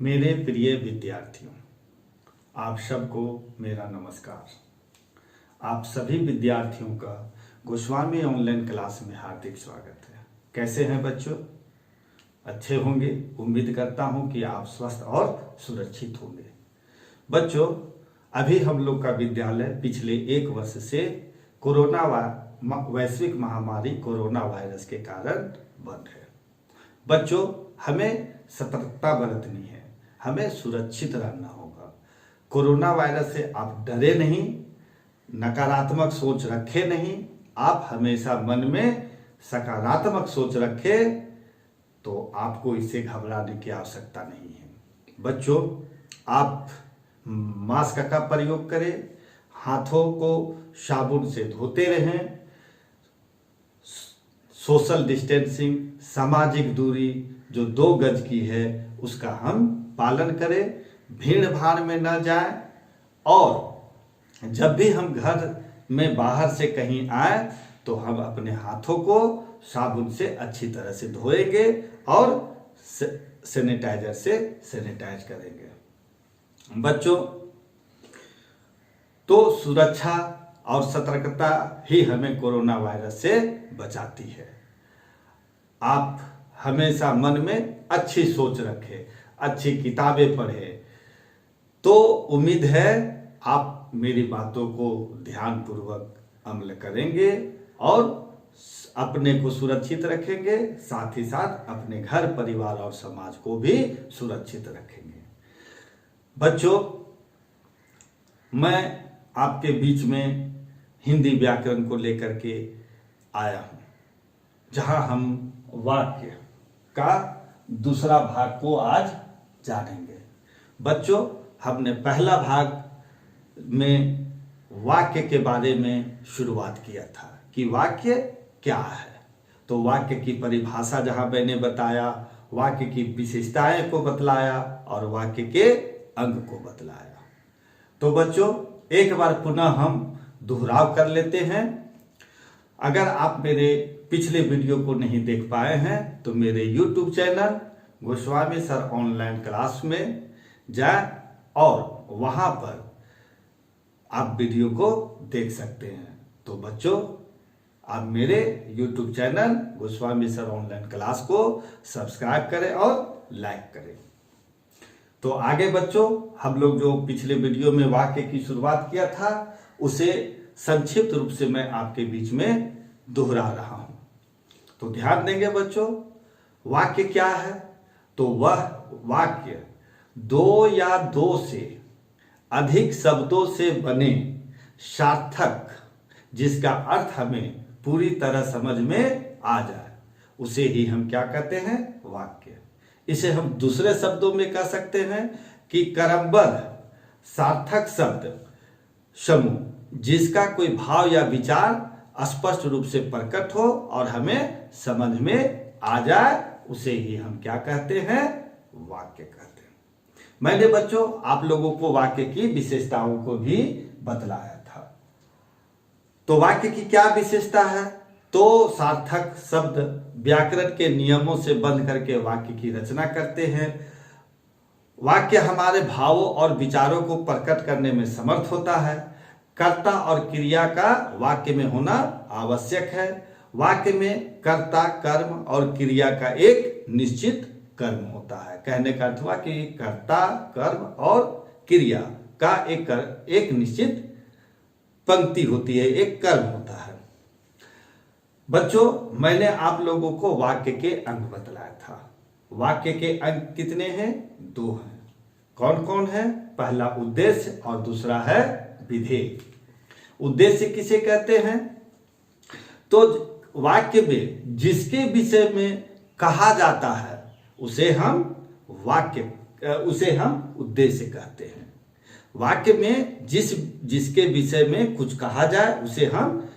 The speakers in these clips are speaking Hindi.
मेरे प्रिय विद्यार्थियों, आप सबको मेरा नमस्कार। आप सभी विद्यार्थियों का गोस्वामी ऑनलाइन क्लास में हार्दिक स्वागत है। कैसे हैं बच्चों? अच्छे होंगे। उम्मीद करता हूं कि आप स्वस्थ और सुरक्षित होंगे। बच्चों, अभी हम लोग का विद्यालय पिछले एक वर्ष से वैश्विक महामारी कोरोना वायरस के कारण बंद है। बच्चों, हमें सतर्कता बरतनी है, हमें सुरक्षित रहना होगा। कोरोना वायरस से आप डरे नहीं, नकारात्मक सोच रखे नहीं, आप हमेशा मन में सकारात्मक सोच रखें तो आपको इससे घबराने की आवश्यकता नहीं है। बच्चों, आप मास्क का प्रयोग करें, हाथों को साबुन से धोते रहें, सोशल डिस्टेंसिंग, सामाजिक दूरी जो 2 गज की है उसका हम पालन करें, भीड़ भाड़ में न जाएं और जब भी हम घर में बाहर से कहीं आए तो हम अपने हाथों को साबुन से अच्छी तरह से धोएंगे और सैनिटाइजर से सैनिटाइज करेंगे। बच्चों, तो सुरक्षा और सतर्कता ही हमें कोरोना वायरस से बचाती है। आप हमेशा मन में अच्छी सोच रखें, अच्छी किताबें पढ़ें। तो उम्मीद है आप मेरी बातों को ध्यानपूर्वक अमल करेंगे और अपने को सुरक्षित रखेंगे, साथ ही साथ अपने घर परिवार और समाज को भी सुरक्षित रखेंगे। बच्चों, मैं आपके बीच में हिंदी व्याकरण को लेकर के आया हूं, जहां हम वाक्य का दूसरा भाग को आज जानेंगे। बच्चों, हमने पहला भाग में वाक्य के बारे में शुरुआत किया था कि वाक्य क्या है। तो वाक्य की परिभाषा जहां मैंने बताया, वाक्य की विशेषताएं को बतलाया और वाक्य के अंग को बतलाया। तो बच्चों, एक बार पुनः हम दोहराव कर लेते हैं। अगर आप मेरे पिछले वीडियो को नहीं देख पाए हैं तो मेरे YouTube channel Goswami sir online class में जाएं और वहां पर आप वीडियो को देख सकते हैं। तो बच्चों, आप मेरे YouTube channel Goswami sir online class को सब्सक्राइब करें और लाइक करें। तो आगे बच्चों, हम लोग जो पिछले वीडियो में वाक्य की शुरुआत किया था उसे संक्षिप्त रूप से मैं आपके बीच में दोहरा रहा हूं। तो ध्यान देंगे बच्चों, वाक्य क्या है? तो वह वाक्य 2 या 2 से अधिक शब्दों से बने सार्थक जिसका अर्थ हमें पूरी तरह समझ में आ जाए, उसे ही हम क्या कहते हैं? वाक्य। इसे हम दूसरे शब्दों में कह सकते हैं कि क्रमबद्ध सार्थक शब्द समूह जिसका कोई भाव या विचार स्पष्ट रूप से प्रकट हो और हमें समझ में आ जाए, उसे ही हम क्या कहते हैं? वाक्य कहते हैं। मैंने बच्चों आप लोगों को वाक्य की विशेषताओं को भी बतलाया था। तो वाक्य की क्या विशेषता है? तो सार्थक शब्द व्याकरण के नियमों से बंध करके वाक्य की रचना करते हैं। वाक्य हमारे भावों और विचारों को प्रकट करने में समर्थ होता है। कर्ता और क्रिया का वाक्य में होना आवश्यक है। वाक्य में कर्ता, कर्म और क्रिया का एक निश्चित कर्म होता है। कहने का अर्थ हुआ कि कर्ता, कर्म और क्रिया का एक निश्चित पंक्ति होती है, एक कर्म होता है। बच्चों, मैंने आप लोगों को वाक्य के अंग बतलाया था। वाक्य के अंग कितने हैं? 2 हैं। कौन कौन है? पहला उद्देश्य और दूसरा है विधेय। उद्देश्य किसे कहते हैं? तो वाक्य में जिसके विषय में कहा जाता है उसे हम उद्देश्य कहते हैं। वाक्य में जिसके विषय में कुछ कहा जाए उसे हम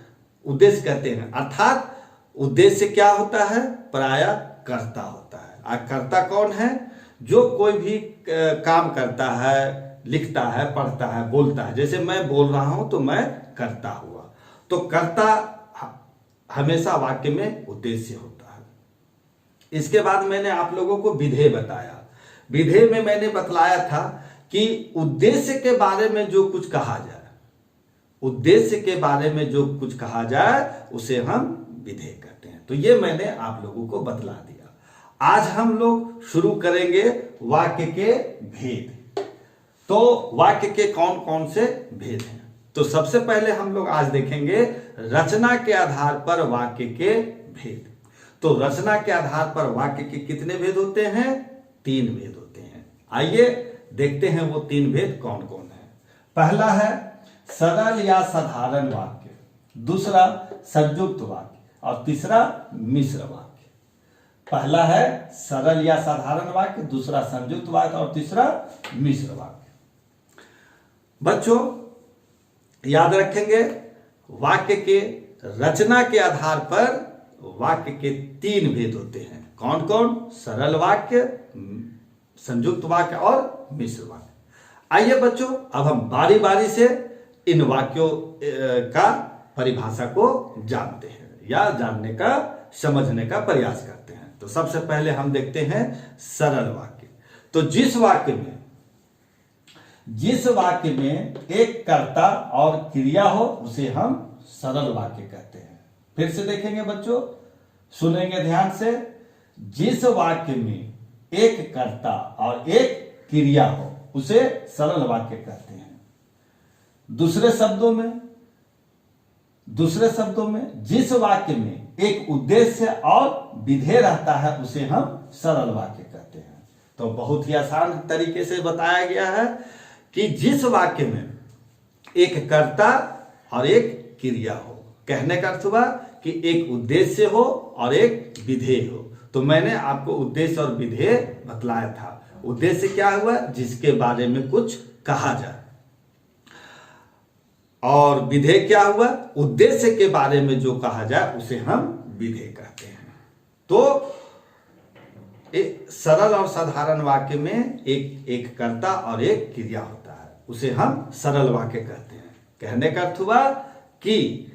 उद्देश्य कहते हैं। अर्थात उद्देश्य क्या होता है? प्रायः कर्ता होता है। कर्ता कौन है? जो कोई भी काम करता है, लिखता है, पढ़ता है, बोलता है। जैसे मैं बोल रहा हूं तो मैं कर्ता हुआ। तो कर्ता हमेशा वाक्य में उद्देश्य होता है। इसके बाद मैंने आप लोगों को विधेय बताया। विधेय में मैंने बतलाया था कि उद्देश्य के बारे में जो कुछ कहा जाए, उद्देश्य के बारे में जो कुछ कहा जाए उसे हम विधेय कहते हैं। तो ये मैंने आप लोगों को बतला दिया। आज हम लोग शुरू करेंगे वाक्य के भेद। तो वाक्य के कौन कौन से भेद हैं? तो सबसे पहले हम लोग आज देखेंगे रचना के आधार पर वाक्य के भेद। तो रचना के आधार पर वाक्य के कितने भेद होते हैं? 3 भेद होते हैं। आइए देखते हैं वो 3 भेद कौन कौन है। पहला है सरल या साधारण वाक्य, दूसरा संयुक्त वाक्य और तीसरा मिश्र वाक्य। पहला है सरल या साधारण वाक्य, दूसरा संयुक्त वाक्य और तीसरा मिश्र वाक्य। बच्चों याद रखेंगे वाक्य के रचना के आधार पर वाक्य के 3 भेद होते हैं। कौन कौन? सरल वाक्य, संयुक्त वाक्य और मिश्र वाक्य। आइए बच्चों अब हम बारी बारी से इन वाक्यों का परिभाषा को जानते हैं या जानने का, समझने का प्रयास करते हैं। तो सबसे पहले हम देखते हैं सरल वाक्य। तो जिस वाक्य में एक कर्ता और क्रिया हो उसे हम सरल वाक्य कहते हैं। फिर से देखेंगे बच्चों, सुनेंगे ध्यान से। जिस वाक्य में एक कर्ता और एक क्रिया हो उसे सरल वाक्य कहते हैं। दूसरे शब्दों में जिस वाक्य में एक उद्देश्य और विधेय रहता है उसे हम सरल वाक्य कहते हैं। तो बहुत ही आसान तरीके से बताया गया है कि जिस वाक्य में एक कर्ता और एक क्रिया हो, कहने का अर्थ हुआ कि एक उद्देश्य हो और एक विधेय हो। तो मैंने आपको उद्देश्य और विधेय बतलाया था। उद्देश्य क्या हुआ? जिसके बारे में कुछ कहा जाए, और विधेय क्या हुआ? उद्देश्य के बारे में जो कहा जाए उसे हम विधेय कहते हैं। तो एक सरल और साधारण वाक्य में एक कर्ता और एक क्रिया होता है, उसे हम सरल वाक्य कहते हैं। कहने का अर्थ हुआ कि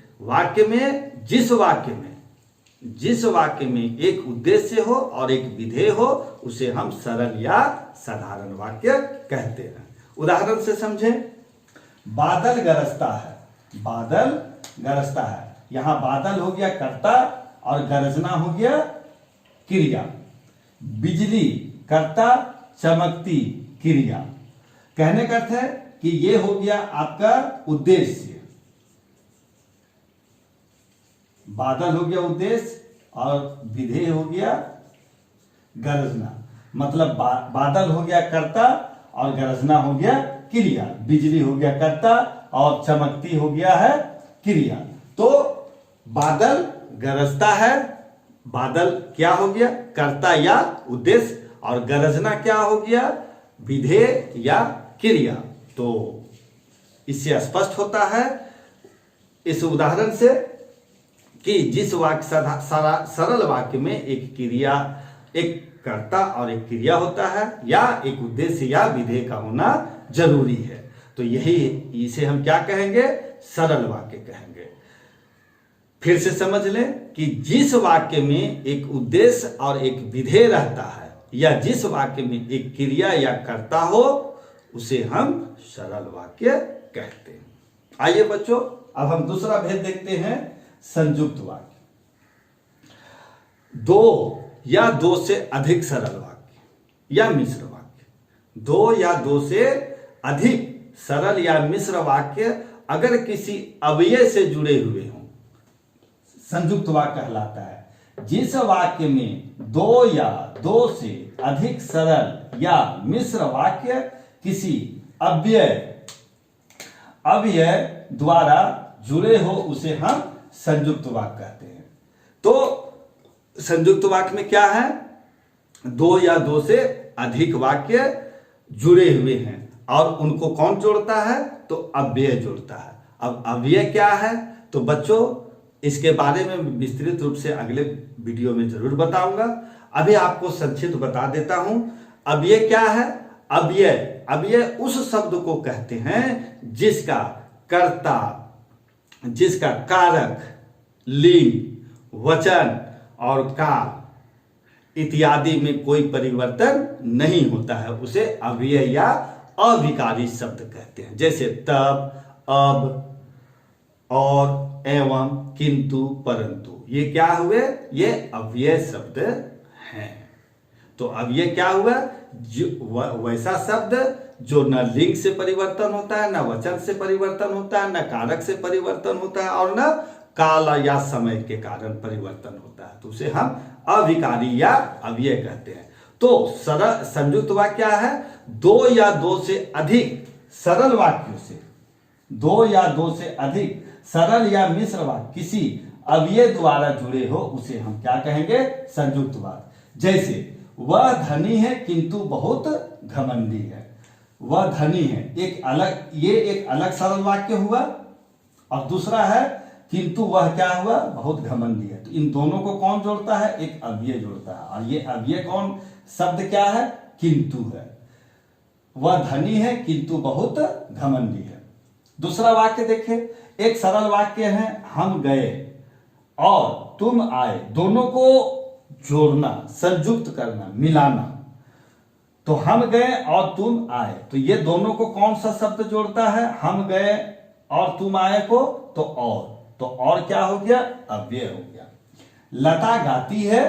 जिस वाक्य में एक उद्देश्य हो और एक विधेय हो उसे हम सरल या साधारण वाक्य कहते हैं। उदाहरण से समझें। बादल गरजता है। यहां बादल हो गया कर्ता और गरजना हो गया क्रिया। बिजली कर्ता, चमकती क्रिया। कहने का अर्थ है कि ये हो गया आपका उद्देश्य। बादल हो गया उद्देश्य और विधेय हो गया गरजना। मतलब बादल हो गया कर्ता और गरजना हो गया क्रिया। बिजली हो गया कर्ता और चमकती हो गया है क्रिया। तो बादल गरजता है, बादल क्या हो गया? कर्ता या उद्देश्य, और गरजना क्या हो गया? विधेय या क्रिया। तो इससे स्पष्ट होता है इस उदाहरण से कि जिस वाक्य सरल वाक्य में एक क्रिया, एक कर्ता और एक क्रिया होता है या एक उद्देश्य या विधेय का होना जरूरी है। तो इसे हम क्या कहेंगे? सरल वाक्य कहेंगे। फिर से समझ लें कि जिस वाक्य में एक उद्देश्य और एक विधेय रहता है या जिस वाक्य में एक क्रिया या कर्ता हो उसे हम सरल वाक्य कहते हैं। आइए बच्चों अब हम दूसरा भेद देखते हैं, संयुक्त वाक्य। 2 या 2 से अधिक सरल वाक्य या मिश्र वाक्य। 2 या 2 से अधिक सरल या मिश्र वाक्य अगर किसी अव्यय से जुड़े हुए हों, संयुक्त वाक्य कहलाता है। जिस वाक्य में 2 या 2 से अधिक सरल या मिश्र वाक्य किसी अव्यय द्वारा जुड़े हो उसे हम संयुक्त वाक्य कहते हैं। तो संयुक्त वाक्य में क्या है? 2 या 2 से अधिक वाक्य जुड़े हुए हैं और उनको कौन जोड़ता है? तो अव्यय जोड़ता है। अब अव्यय क्या है? तो बच्चों इसके बारे में विस्तृत रूप से अगले वीडियो में जरूर बताऊंगा। अभी आपको संक्षिप्त बता देता हूं। अव्यय क्या है? अव्यय उस शब्द को कहते हैं जिसका कर्ता, जिसका कारक, लिंग, वचन और काल इत्यादि में कोई परिवर्तन नहीं होता है, उसे अव्यय या अविकारी शब्द कहते हैं। जैसे तब, अब, और, एवं, किंतु, परंतु, ये क्या हुए? ये अव्यय शब्द हैं। तो अब ये क्या हुआ? वैसा शब्द जो न लिंग से परिवर्तन होता है, न वचन से परिवर्तन होता है, न कारक से परिवर्तन होता है, और न काल या समय के कारण परिवर्तन होता है, तो उसे हम अविकारी या अव्यय कहते हैं। तो सरल संयुक्त वाक्य क्या है? दो या दो से अधिक सरल वाक्यों से, दो या दो से अधिक सरल या मिश्र वाक्य किसी अव्यय द्वारा जुड़े हो, उसे हम क्या कहेंगे? संयुक्त वाक्य। जैसे वह धनी है किंतु बहुत घमंडी है। वह धनी है, ये एक अलग सरल वाक्य हुआ, और दूसरा है किंतु वह क्या हुआ? बहुत घमंडी है। तो इन दोनों को कौन जोड़ता है? एक अव्यय जोड़ता है, और ये अव्यय कौन शब्द क्या है? किंतु है। वह धनी है किंतु बहुत घमंडी है। दूसरा वाक्य देखें, एक सरल वाक्य है, हम गए और तुम आए, दोनों को जोड़ना, संयुक्त करना, मिलाना। तो हम गए और तुम आए, तो ये दोनों को कौन सा शब्द जोड़ता है? हम गए और तुम आए को, तो और क्या हो गया? अव्यय हो गया। लता गाती है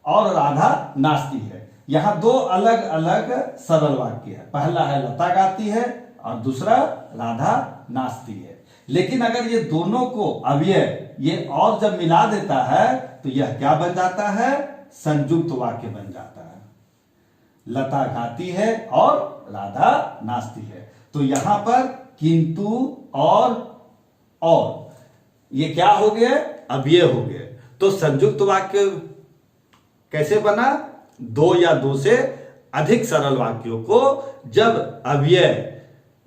और राधा नाचती है। यहां दो अलग अलग सरल वाक्य है। पहला है लता गाती है और दूसरा राधा नाचती है। लेकिन अगर ये दोनों को अव्यय ये और जब मिला देता है, तो यह क्या बन जाता है? संयुक्त वाक्य बन जाता है। लता गाती है और राधा नाचती है। तो यहां पर किंतु और ये क्या हो गया? अव्यय हो गए। तो संयुक्त वाक्य कैसे बना? दो या दो से अधिक सरल वाक्यों को जब अव्यय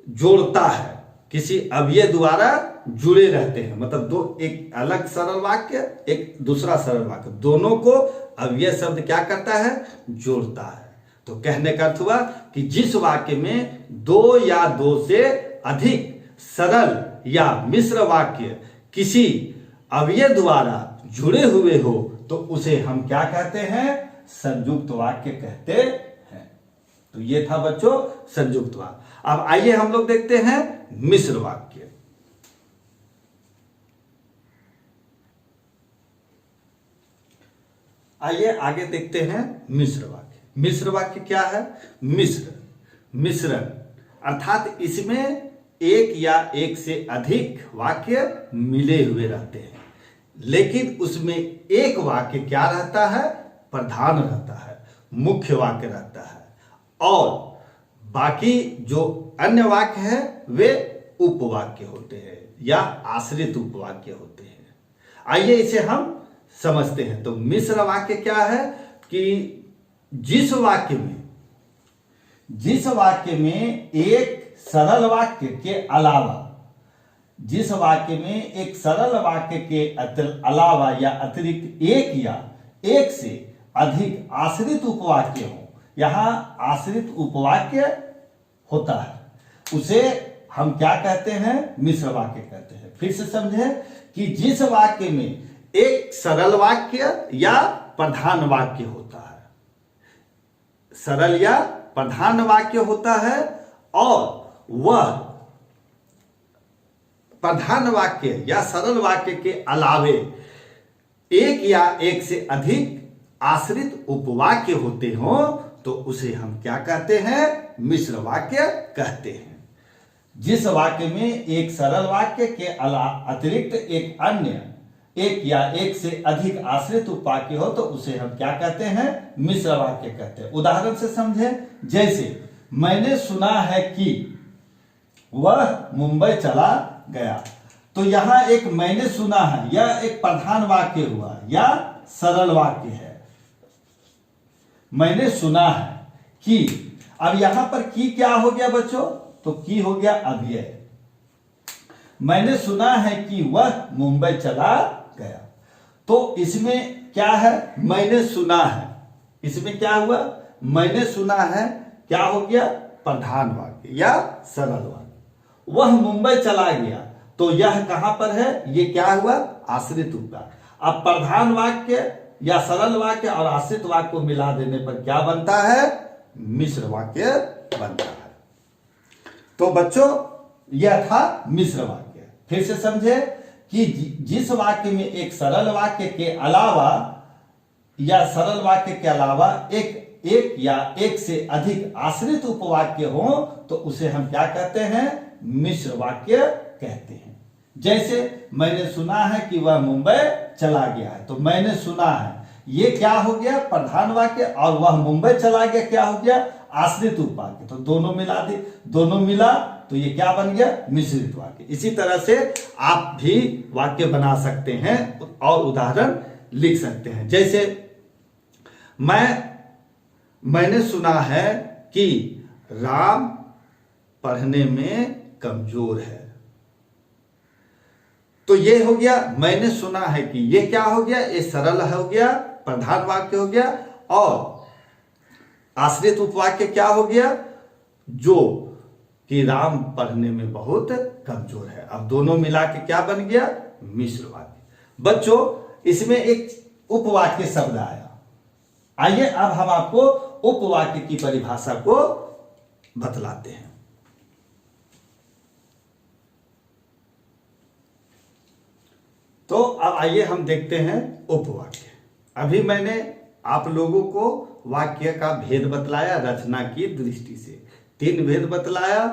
जोड़ता है, किसी अव्यय द्वारा जुड़े रहते हैं, मतलब दो, एक अलग सरल वाक्य, एक दूसरा सरल वाक्य, दोनों को अव्यय शब्द क्या करता है? जोड़ता है। तो कहने का अर्थ हुआ कि जिस वाक्य में दो या दो से अधिक सरल या मिश्र वाक्य किसी अव्यय द्वारा जुड़े हुए हो, तो उसे हम क्या कहते हैं? संयुक्त वाक्य कहते हैं। तो ये था बच्चों संयुक्त वाक्य। अब आइए हम लोग देखते हैं मिश्र वाक्य। आइए आगे देखते हैं मिश्र वाक्य। मिश्र वाक्य क्या है? मिश्रण, अर्थात इसमें एक या एक से अधिक वाक्य मिले हुए रहते हैं, लेकिन उसमें एक वाक्य क्या रहता है? प्रधान रहता है, मुख्य वाक्य रहता है, और बाकी जो अन्य वाक्य है वे उपवाक्य होते हैं या आश्रित उपवाक्य होते हैं। आइए इसे हम समझते हैं। तो मिश्र वाक्य क्या है कि जिस वाक्य में एक सरल वाक्य के अलावा, जिस वाक्य में एक सरल वाक्य के अलावा या अतिरिक्त एक या एक से अधिक आश्रित उपवाक्य हो, यहां आश्रित उपवाक्य होता है, उसे हम क्या कहते हैं? मिश्र वाक्य कहते हैं। फिर से समझे कि जिस वाक्य में एक सरल वाक्य या प्रधान वाक्य होता है, सरल या प्रधान वाक्य होता है, और वह प्रधान वाक्य या सरल वाक्य के अलावे एक या एक से अधिक आश्रित उपवाक्य होते हो, तो उसे हम क्या कहते हैं? मिश्र वाक्य कहते हैं। जिस वाक्य में एक सरल वाक्य के अतिरिक्त एक अन्य एक या एक से अधिक आश्रित उपवाक्य हो, तो उसे हम क्या कहते हैं? मिश्र वाक्य कहते हैं। उदाहरण से समझे, जैसे मैंने सुना है कि वह मुंबई चला गया। तो यहां एक मैंने सुना है, यह एक प्रधान वाक्य हुआ या सरल वाक्य है। मैंने सुना है कि, अब यहां पर की क्या हो गया बच्चों? तो की हो गया अव्यय। मैंने सुना है कि वह मुंबई चला गया। तो इसमें क्या है? मैंने सुना है, इसमें क्या हुआ? मैंने सुना है, क्या हो गया? प्रधान वाक्य या सरल वाक्य। वह मुंबई चला गया, तो यह कहां पर है? ये क्या हुआ? आश्रित उपवाक्य। अब प्रधान वाक्य या सरल वाक्य और आश्रित वाक्य को मिला देने पर क्या बनता है? मिश्र वाक्य बनता है। तो बच्चों यह था मिश्र वाक्य। फिर से समझे कि जिस वाक्य में एक सरल वाक्य के अलावा या सरल वाक्य के अलावा एक या एक से अधिक आश्रित उपवाक्य हो तो उसे हम क्या कहते हैं? मिश्र वाक्य कहते हैं। जैसे मैंने सुना है कि वह मुंबई चला गया है, तो मैंने सुना है, ये क्या हो गया? प्रधान वाक्य। और वह मुंबई चला गया क्या हो गया? आश्रित उपवाक्य। तो दोनों मिला दे, दोनों मिला तो ये क्या बन गया? मिश्रित वाक्य। इसी तरह से आप भी वाक्य बना सकते हैं और उदाहरण लिख सकते हैं। जैसे मैंने सुना है कि राम पढ़ने में कमजोर है। तो ये हो गया मैंने सुना है कि, ये क्या हो गया? ये सरल हो गया, प्रधान वाक्य हो गया। और आश्रित उपवाक्य क्या हो गया? जो कि राम पढ़ने में बहुत कमजोर है। अब दोनों मिला के क्या बन गया? मिश्र वाक्य। बच्चों इसमें एक उपवाक्य शब्द आया। आइए अब हम आपको उपवाक्य की परिभाषा को बतलाते हैं। तो अब आइए हम देखते हैं उपवाक्य। अभी मैंने आप लोगों को वाक्य का भेद बतलाया रचना की दृष्टि से। 3 भेद बतलाया,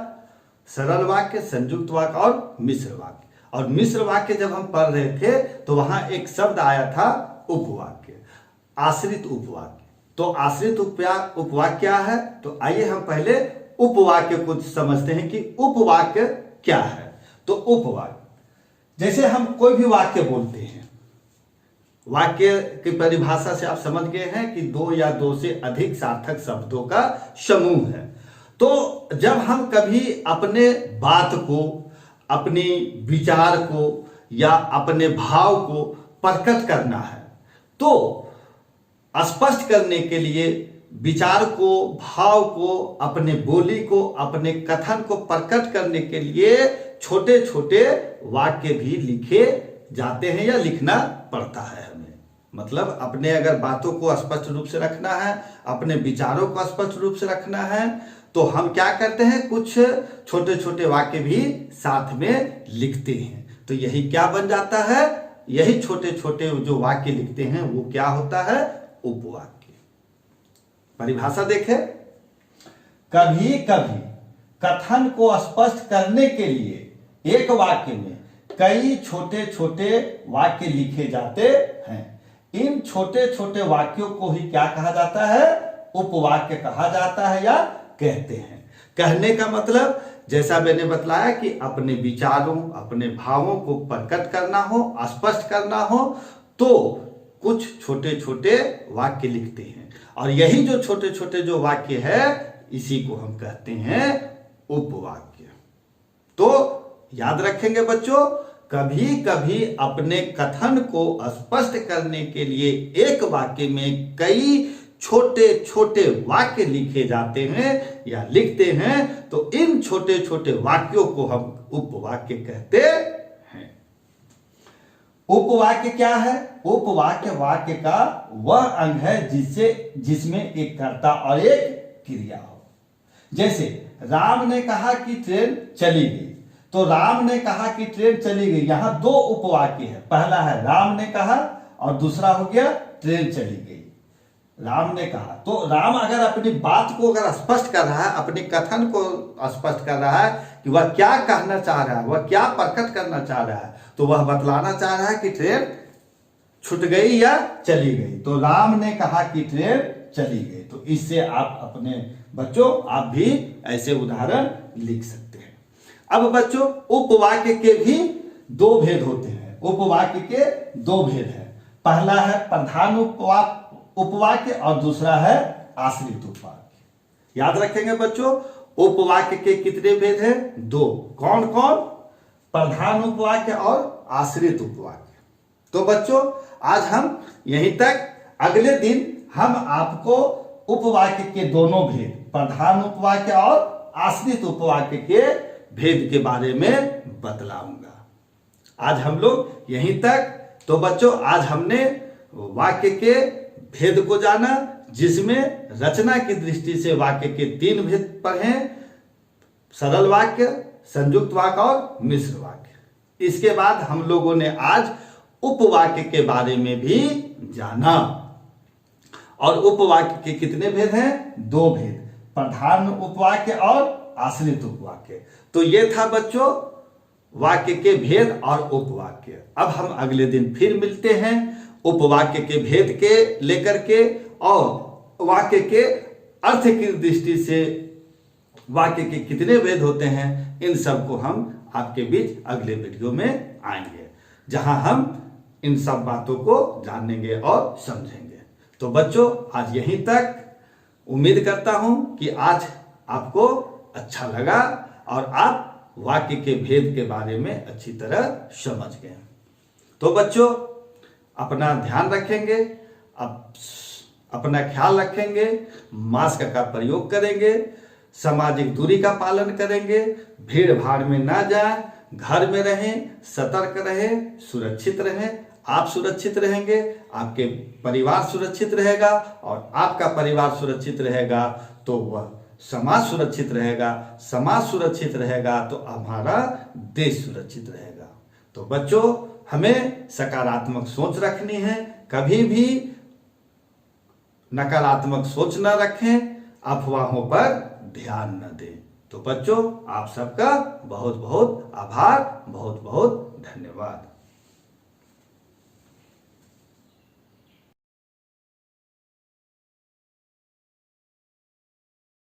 सरल वाक्य, संयुक्त वाक्य और मिश्र वाक्य। और मिश्र वाक्य जब हम पढ़ रहे थे तो वहां एक शब्द आया था उपवाक्य, आश्रित उपवाक्य। तो आश्रित उपवाक्य क्या है? तो आइए हम पहले उपवाक्य को समझते हैं कि उपवाक्य क्या है। तो उपवाक्य जैसे हम कोई भी वाक्य बोलते हैं, वाक्य की परिभाषा से आप समझ गए हैं कि 2 या 2 से अधिक सार्थक शब्दों का समूह है। तो जब हम कभी अपने बात को, अपनी विचार को या अपने भाव को प्रकट करना है तो स्पष्ट करने के लिए विचार को, भाव को, अपने बोली को, अपने कथन को प्रकट करने के लिए छोटे छोटे वाक्य भी लिखे जाते हैं या लिखना पड़ता है हमें। मतलब अपने अगर बातों को स्पष्ट रूप से रखना है, अपने विचारों को स्पष्ट रूप से रखना है तो हम क्या करते हैं? कुछ छोटे छोटे वाक्य भी साथ में लिखते हैं। तो यही क्या बन जाता है? यही छोटे छोटे जो वाक्य लिखते हैं वो क्या होता है? उपवाक्य। परिभाषा देखें, कभी कभी कथन को स्पष्ट करने के लिए एक वाक्य में कई छोटे छोटे वाक्य लिखे जाते हैं। इन छोटे छोटे वाक्यों को ही क्या कहा जाता है? उपवाक्य कहा जाता है या कहते हैं। कहने का मतलब जैसा मैंने बतलाया कि अपने विचारों, अपने भावों को प्रकट करना हो, स्पष्ट करना हो तो कुछ छोटे छोटे वाक्य लिखते हैं। और यही जो छोटे छोटे जो वाक्य है इसी को हम कहते हैं उपवाक्य। तो याद रखेंगे बच्चों, कभी कभी अपने कथन को स्पष्ट करने के लिए एक वाक्य में कई छोटे छोटे वाक्य लिखे जाते हैं या लिखते हैं। तो इन छोटे छोटे वाक्यों को हम उपवाक्य कहते हैं। उपवाक्य क्या है? उपवाक्य वाक्य का वह अंग है जिसमें एक कर्ता और एक क्रिया हो। जैसे राम ने कहा कि ट्रेन चली गई, तो राम ने कहा कि ट्रेन चली गई। यहां 2 उपवाक्य है। पहला है राम ने कहा और दूसरा हो गया ट्रेन चली गई। राम ने कहा, तो राम अगर अपनी बात को अगर स्पष्ट कर रहा है, अपने कथन को स्पष्ट कर रहा है कि वह क्या कहना चाह रहा है, वह क्या प्रकट करना चाह रहा है, तो वह बतलाना चाह रहा है कि ट्रेन छूट गई या चली गई। तो राम ने कहा कि ट्रेन चली गई। तो इससे आप अपने बच्चों आप भी ऐसे उदाहरण लिख सकते हैं। अब बच्चों उपवाक्य के भी 2 भेद होते हैं। उपवाक्य के 2 भेद हैं। पहला है प्रधान उपवाक्य और दूसरा है आश्रित उपवाक्य। याद रखेंगे बच्चों, उपवाक्य के कितने भेद हैं? 2। कौन कौन? प्रधान उपवाक्य और आश्रित उपवाक्य। तो बच्चों आज हम यहीं तक, अगले दिन हम आपको उपवाक्य के दोनों भेद, प्रधान उपवाक्य और आश्रित उपवाक्य के भेद के बारे में बतलाऊंगा। आज हम लोग यहीं तक। तो बच्चों आज हमने वाक्य के भेद को जाना, जिसमें रचना की दृष्टि से वाक्य के 3 भेद पढ़े, सरल वाक्य, संयुक्त वाक्य और मिश्र वाक्य। इसके बाद हम लोगों ने आज उपवाक्य के बारे में भी जाना। और उपवाक्य के कितने भेद हैं? 2 भेद, प्रधान उपवाक्य और आश्रित उपवाक्य। तो ये था बच्चों वाक्य के भेद और उपवाक्य। अब हम अगले दिन फिर मिलते हैं उपवाक्य के भेद के लेकर के और वाक्य के अर्थ की दृष्टि से वाक्य के कितने भेद होते हैं, इन सब को हम आपके बीच अगले वीडियो में आएंगे, जहां हम इन सब बातों को जानेंगे और समझेंगे। तो बच्चों आज यहीं तक। उम्मीद करता हूं कि आज आपको अच्छा लगा और आप वाक्य के भेद के बारे में अच्छी तरह समझ गए। तो बच्चों अपना ध्यान रखेंगे, अपना ख्याल रखेंगे, मास्क का प्रयोग करेंगे, सामाजिक दूरी का पालन करेंगे, भीड़ भाड़ में ना जाएं, घर में रहें, सतर्क रहें, सुरक्षित रहें। आप सुरक्षित रहेंगे, आपके परिवार सुरक्षित रहेगा और आपका परिवार सुरक्षित रहेगा तो वह समाज सुरक्षित रहेगा, समाज सुरक्षित रहेगा तो हमारा देश सुरक्षित रहेगा। तो बच्चों हमें सकारात्मक सोच रखनी है, कभी भी नकारात्मक सोच न रखें, अफवाहों पर ध्यान न दें। तो बच्चों आप सबका बहुत बहुत आभार, बहुत बहुत धन्यवाद।